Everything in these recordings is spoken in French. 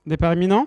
Départ imminent.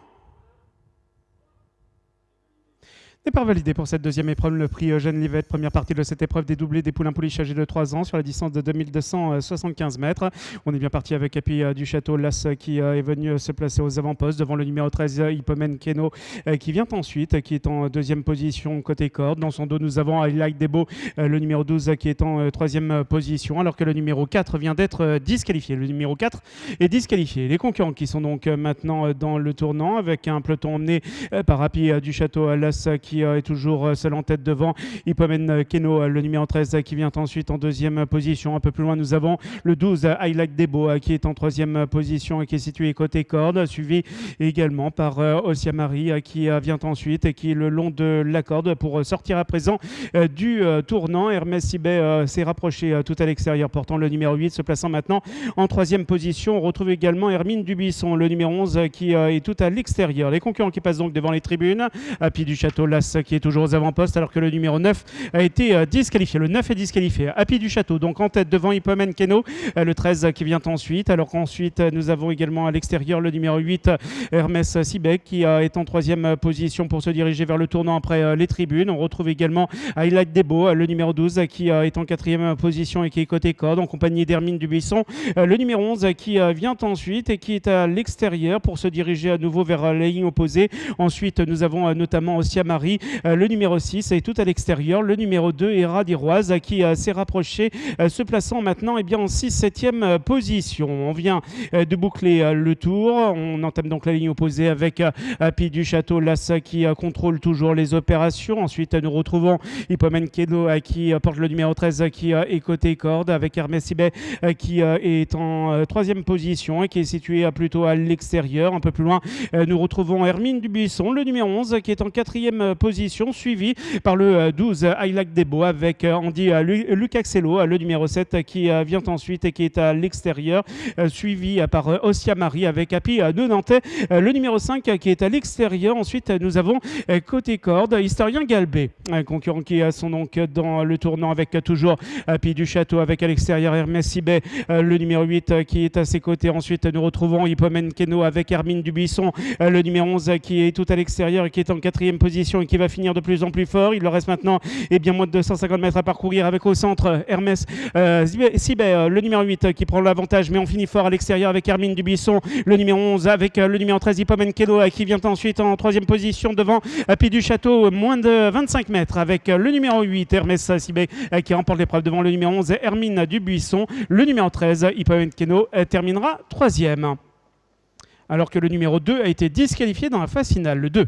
Départ validé pour cette deuxième épreuve, le prix Eugène Livette, première partie de cette épreuve des doublés des poulains pouliches âgés de 3 ans sur la distance de 2275 mètres. On est bien parti avec Happy du Château Las qui est venu se placer aux avant-postes devant le numéro 13 Hippomen Keno qui vient ensuite, qui est en deuxième position côté corde. Dans son dos, nous avons I Like Debo, le numéro 12 qui est en troisième position, alors que le numéro 4 vient d'être disqualifié. Le numéro 4 est disqualifié. Les concurrents qui sont donc maintenant dans le tournant avec un peloton emmené par Happy du Château Las qui est toujours seul en tête devant Hippomen Keno, le numéro 13 qui vient ensuite en deuxième position. Un peu plus loin, nous avons le 12 I Like Debo qui est en troisième position et qui est situé côté corde, suivi également par Osiamari qui vient ensuite et qui est le long de la corde pour sortir à présent du tournant. Hermès Sibet s'est rapproché tout à l'extérieur, portant le numéro 8, se plaçant maintenant en troisième position. On retrouve également Hermine Dubuisson, le numéro 11 qui est tout à l'extérieur. Les concurrents qui passent donc devant les tribunes. Happy du Château Las qui est toujours aux avant-postes, alors que le numéro 9 a été disqualifié. Le 9 est disqualifié. Happy du Château, donc en tête devant Hippomen Keno, le 13 qui vient ensuite, alors qu'ensuite nous avons également à l'extérieur le numéro 8, Hermès Sibek, qui est en troisième position pour se diriger vers le tournant après les tribunes. On retrouve également I Like Debo, le numéro 12 qui est en quatrième position et qui est côté corde, en compagnie d'Hermine Dubuisson, le numéro 11 qui vient ensuite et qui est à l'extérieur pour se diriger à nouveau vers les lignes opposées. Ensuite, nous avons notamment Osiamari, le numéro 6 est tout à l'extérieur. Le numéro 2 est Radiroise qui s'est rapproché, se plaçant maintenant en 6-7e position. On vient de boucler le tour. On entame donc la ligne opposée avec Happy du Château Las qui contrôle toujours les opérations. Ensuite, nous retrouvons Hippomen Keno qui porte le numéro 13 qui est côté corde, avec Hermès Sibet qui est en troisième position et qui est situé plutôt à l'extérieur. Un peu plus loin, nous retrouvons Hermine Dubuisson, le numéro 11 qui est en quatrième position, suivi par le 12 I Like Debo avec Andy Lucaxello, le numéro 7 qui vient ensuite et qui est à l'extérieur, suivi par Osiamari avec Happy de Nantais, le numéro 5 qui est à l'extérieur. Ensuite, nous avons côté corde Historien Galbé, concurrents qui sont donc dans le tournant avec toujours Happy du Château avec à l'extérieur Hermès Sibet, le numéro 8 qui est à ses côtés. Ensuite, nous retrouvons Hippomen Keno avec Hermine Dubuisson, le numéro 11 qui est tout à l'extérieur et qui est en quatrième position et qui va finir de plus en plus fort. Il leur reste maintenant moins de 250 mètres à parcourir avec au centre Hermès Sibet, le numéro 8 qui prend l'avantage, mais on finit fort à l'extérieur avec Hermine Dubuisson, le numéro 11 avec le numéro 13 Hippomen Keno qui vient ensuite en troisième position devant Happy du Château, moins de 25 mètres avec le numéro 8 Hermès Sibet qui remporte l'épreuve devant le numéro 11 Hermine Dubuisson. Le numéro 13 Hippomen Keno terminera troisième, alors que le numéro 2 a été disqualifié dans la phase finale. Le 2